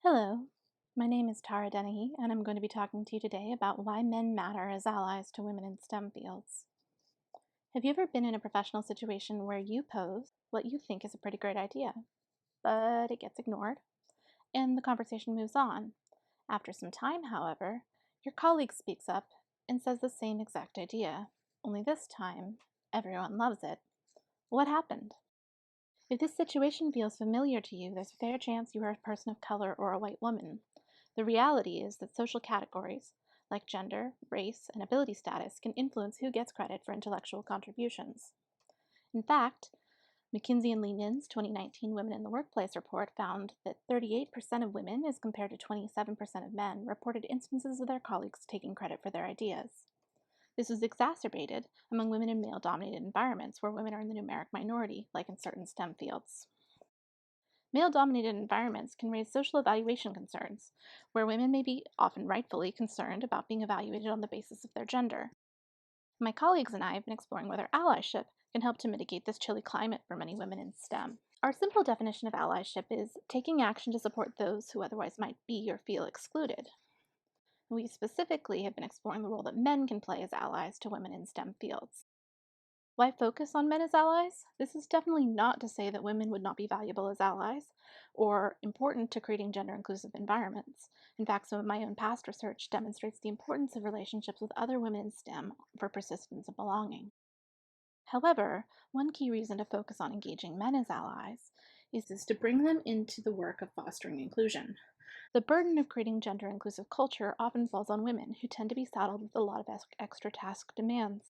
Hello, my name is Tara Dennehy, and I'm going to be talking to you today about why men matter as allies to women in STEM fields. Have you ever been in a professional situation where you pose what you think is a pretty great idea, but it gets ignored, and the conversation moves on? After some time, however, your colleague speaks up and says the same exact idea, only this time, everyone loves it. What happened? If this situation feels familiar to you, there's a fair chance you are a person of color or a white woman. The reality is that social categories, like gender, race, and ability status, can influence who gets credit for intellectual contributions. In fact, McKinsey and Lenin's 2019 Women in the Workplace report found that 38% of women, as compared to 27% of men, reported instances of their colleagues taking credit for their ideas. This is exacerbated among women in male-dominated environments where women are in the numeric minority, like in certain STEM fields. Male-dominated environments can raise social evaluation concerns, where women may be often rightfully concerned about being evaluated on the basis of their gender. My colleagues and I have been exploring whether allyship can help to mitigate this chilly climate for many women in STEM. Our simple definition of allyship is taking action to support those who otherwise might be or feel excluded. We specifically have been exploring the role that men can play as allies to women in STEM fields. Why focus on men as allies? This is definitely not to say that women would not be valuable as allies or important to creating gender inclusive environments. In fact, some of my own past research demonstrates the importance of relationships with other women in STEM for persistence of belonging. However, one key reason to focus on engaging men as allies is to bring them into the work of fostering inclusion. The burden of creating gender inclusive culture often falls on women, who tend to be saddled with a lot of extra task demands.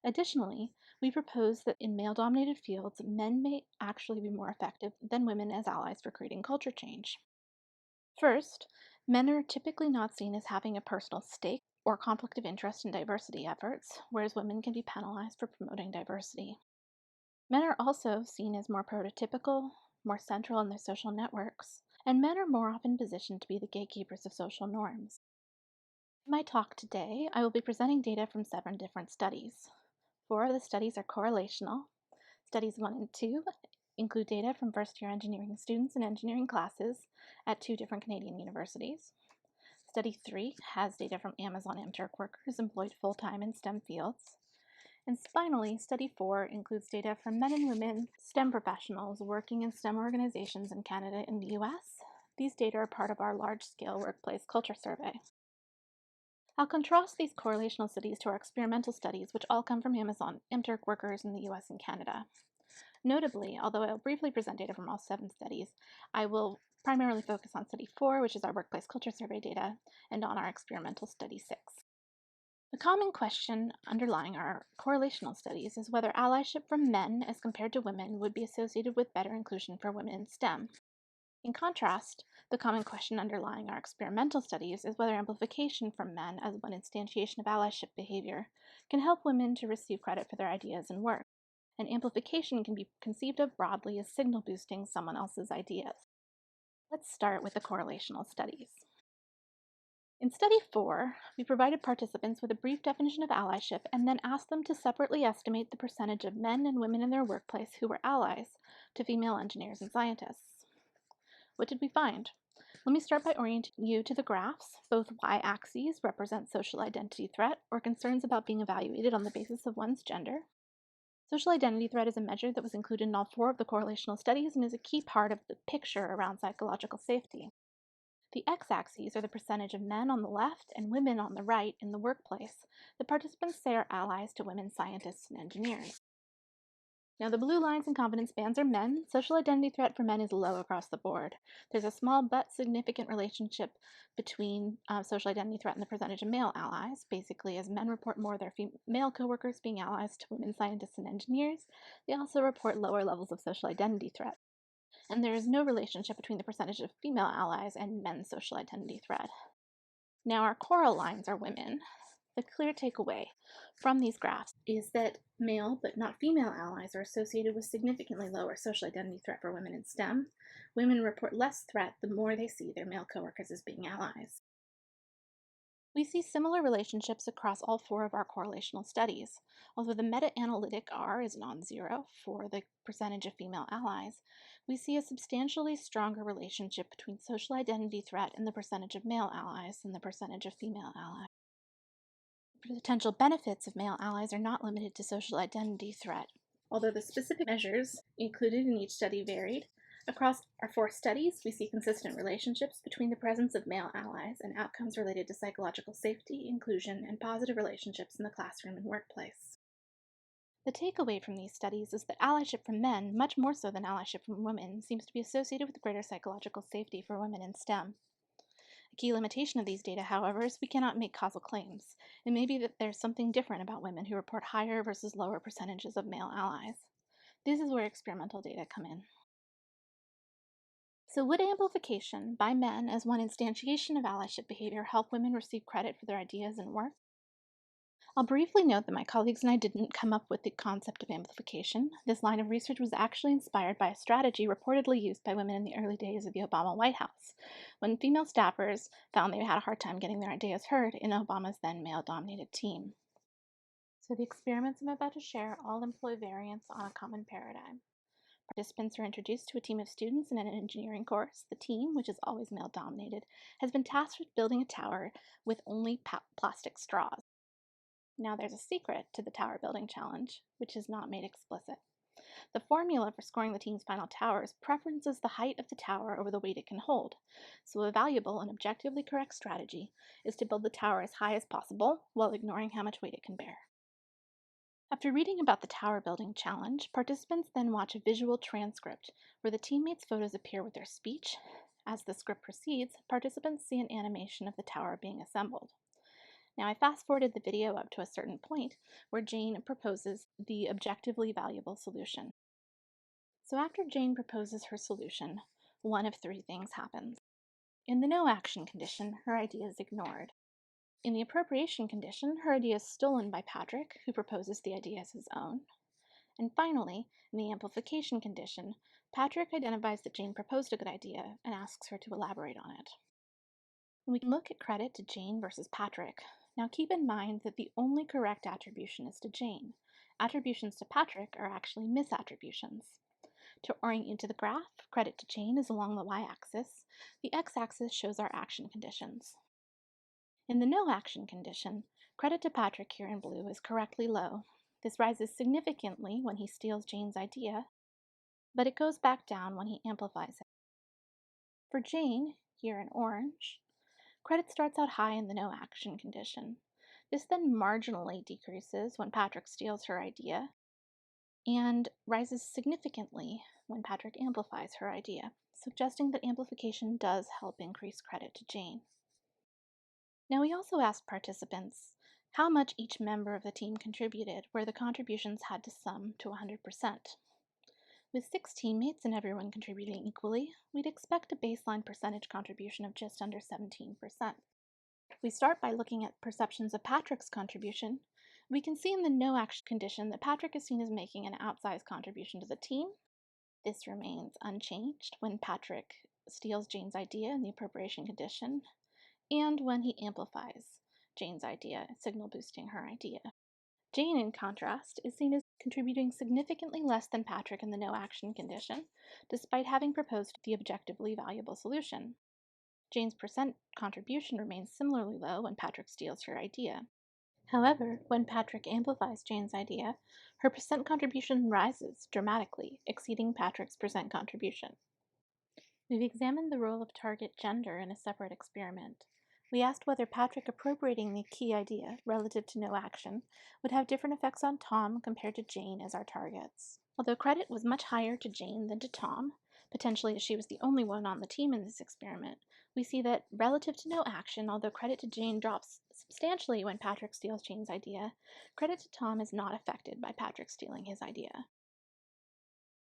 Additionally, we propose that in male-dominated fields, men may actually be more effective than women as allies for creating culture change. First, men are typically not seen as having a personal stake or conflict of interest in diversity efforts, whereas women can be penalized for promoting diversity. Men are also seen as more prototypical, more central in their social networks, and men are more often positioned to be the gatekeepers of social norms. In my talk today, I will be presenting data from 7 different studies. 4 of the studies are correlational. Studies 1 and 2 include data from first-year engineering students in engineering classes at 2 different Canadian universities. Study 3 has data from Amazon MTurk workers employed full-time in STEM fields. And finally, Study 4 includes data from men and women STEM professionals working in STEM organizations in Canada and the US. These data are part of our large-scale workplace culture survey. I'll contrast these correlational studies to our experimental studies, which all come from Amazon MTurk workers in the US and Canada. Notably, although I'll briefly present data from all 7 studies, I will primarily focus on Study 4, which is our workplace culture survey data, and on our experimental Study 6. The common question underlying our correlational studies is whether allyship from men as compared to women would be associated with better inclusion for women in STEM. In contrast, the common question underlying our experimental studies is whether amplification from men as one instantiation of allyship behavior can help women to receive credit for their ideas and work. And amplification can be conceived of broadly as signal boosting someone else's ideas. Let's start with the correlational studies. In Study 4, we provided participants with a brief definition of allyship and then asked them to separately estimate the percentage of men and women in their workplace who were allies to female engineers and scientists. What did we find? Let me start by orienting you to the graphs. Both y-axes represent social identity threat or concerns about being evaluated on the basis of one's gender. Social identity threat is a measure that was included in all 4 of the correlational studies and is a key part of the picture around psychological safety. The x-axes are the percentage of men on the left and women on the right in the workplace that participants say are allies to women scientists and engineers. Now, the blue lines and confidence bands are men. Social identity threat for men is low across the board. There's a small but significant relationship between social identity threat and the percentage of male allies. Basically, as men report more of their male coworkers being allies to women scientists and engineers, they also report lower levels of social identity threat. And there is no relationship between the percentage of female allies and men's social identity threat. Now, our coral lines are women. The clear takeaway from these graphs is that male but not female allies are associated with significantly lower social identity threat for women in STEM. Women report less threat the more they see their male coworkers as being allies. We see similar relationships across all four of our correlational studies. Although the meta-analytic R is non-zero for the percentage of female allies, we see a substantially stronger relationship between social identity threat and the percentage of male allies than the percentage of female allies. The potential benefits of male allies are not limited to social identity threat. Although the specific measures included in each study varied, across our four studies, we see consistent relationships between the presence of male allies and outcomes related to psychological safety, inclusion, and positive relationships in the classroom and workplace. The takeaway from these studies is that allyship from men, much more so than allyship from women, seems to be associated with greater psychological safety for women in STEM. A key limitation of these data, however, is we cannot make causal claims. It may be that there's something different about women who report higher versus lower percentages of male allies. This is where experimental data come in. So would amplification by men as one instantiation of allyship behavior help women receive credit for their ideas and work? I'll briefly note that my colleagues and I didn't come up with the concept of amplification. This line of research was actually inspired by a strategy reportedly used by women in the early days of the Obama White House, when female staffers found they had a hard time getting their ideas heard in Obama's then male-dominated team. So the experiments I'm about to share all employ variants on a common paradigm. Participants are introduced to a team of students in an engineering course. The team, which is always male-dominated, has been tasked with building a tower with only plastic straws. Now there's a secret to the tower building challenge, which is not made explicit. The formula for scoring the team's final towers preferences the height of the tower over the weight it can hold. So a valuable and objectively correct strategy is to build the tower as high as possible while ignoring how much weight it can bear. After reading about the tower building challenge, participants then watch a visual transcript where the teammates' photos appear with their speech. As the script proceeds, participants see an animation of the tower being assembled. Now, I fast forwarded the video up to a certain point where Jane proposes the objectively valuable solution. So after Jane proposes her solution, one of three things happens. In the no action condition, her idea is ignored. In the appropriation condition, her idea is stolen by Patrick, who proposes the idea as his own. And finally, in the amplification condition, Patrick identifies that Jane proposed a good idea and asks her to elaborate on it. We can look at credit to Jane versus Patrick. Now keep in mind that the only correct attribution is to Jane. Attributions to Patrick are actually misattributions. To orient you to the graph, credit to Jane is along the y-axis. The x-axis shows our action conditions. In the no action condition, credit to Patrick here in blue is correctly low. This rises significantly when he steals Jane's idea, but it goes back down when he amplifies it. For Jane, here in orange, credit starts out high in the no action condition. This then marginally decreases when Patrick steals her idea and rises significantly when Patrick amplifies her idea, suggesting that amplification does help increase credit to Jane. Now, we also asked participants how much each member of the team contributed, where the contributions had to sum to 100%. With 6 teammates and everyone contributing equally, we'd expect a baseline percentage contribution of just under 17%. We start by looking at perceptions of Patrick's contribution. We can see in the no action condition that Patrick is seen as making an outsized contribution to the team. This remains unchanged when Patrick steals Jane's idea in the appropriation condition, and when he amplifies Jane's idea, signal boosting her idea. Jane, in contrast, is seen as contributing significantly less than Patrick in the no action condition, despite having proposed the objectively valuable solution. Jane's percent contribution remains similarly low when Patrick steals her idea. However, when Patrick amplifies Jane's idea, her percent contribution rises dramatically, exceeding Patrick's percent contribution. We've examined the role of target gender in a separate experiment. We asked whether Patrick appropriating the key idea, relative to no action, would have different effects on Tom compared to Jane as our targets. Although credit was much higher to Jane than to Tom, potentially as she was the only one on the team in this experiment, we see that relative to no action, although credit to Jane drops substantially when Patrick steals Jane's idea, credit to Tom is not affected by Patrick stealing his idea.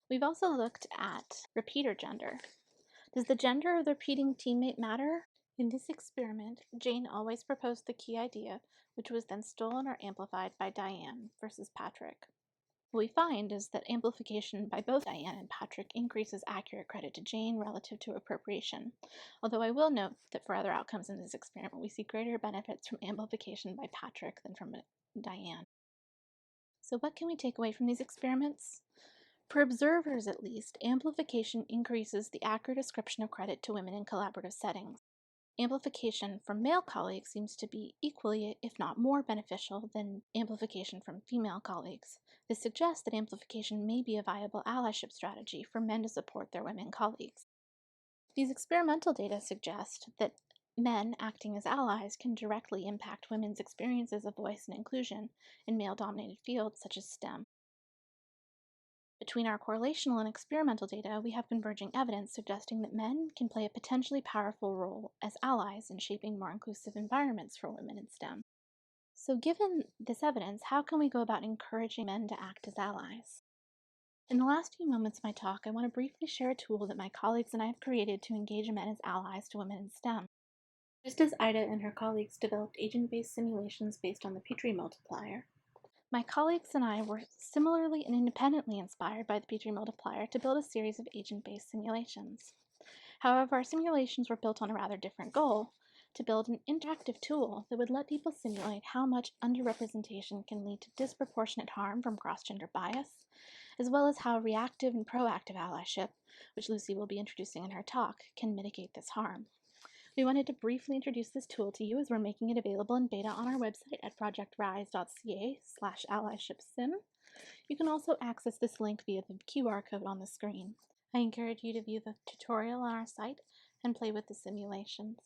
We've also looked at repeater gender. Does the gender of the repeating teammate matter? In this experiment, Jane always proposed the key idea, which was then stolen or amplified by Diane versus Patrick. What we find is that amplification by both Diane and Patrick increases accurate credit to Jane relative to appropriation, although I will note that for other outcomes in this experiment, we see greater benefits from amplification by Patrick than from Diane. So what can we take away from these experiments? For observers, at least, amplification increases the accurate ascription of credit to women in collaborative settings. Amplification from male colleagues seems to be equally, if not more, beneficial than amplification from female colleagues. This suggests that amplification may be a viable allyship strategy for men to support their women colleagues. These experimental data suggest that men acting as allies can directly impact women's experiences of voice and inclusion in male-dominated fields such as STEM. Between our correlational and experimental data, we have converging evidence suggesting that men can play a potentially powerful role as allies in shaping more inclusive environments for women in STEM. So given this evidence, how can we go about encouraging men to act as allies? In the last few moments of my talk, I want to briefly share a tool that my colleagues and I have created to engage men as allies to women in STEM. Just as Ida and her colleagues developed agent-based simulations based on the Petrie multiplier, my colleagues and I were similarly and independently inspired by the Petrie multiplier to build a series of agent-based simulations. However, our simulations were built on a rather different goal: to build an interactive tool that would let people simulate how much underrepresentation can lead to disproportionate harm from cross-gender bias, as well as how reactive and proactive allyship, which Lucy will be introducing in her talk, can mitigate this harm. We wanted to briefly introduce this tool to you as we're making it available in beta on our website at projectrise.ca/allyshipsim. You can also access this link via the QR code on the screen. I encourage you to view the tutorial on our site and play with the simulations.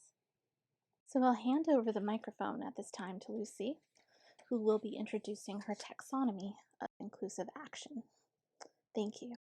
So I'll hand over the microphone at this time to Lucy, who will be introducing her taxonomy of inclusive action. Thank you.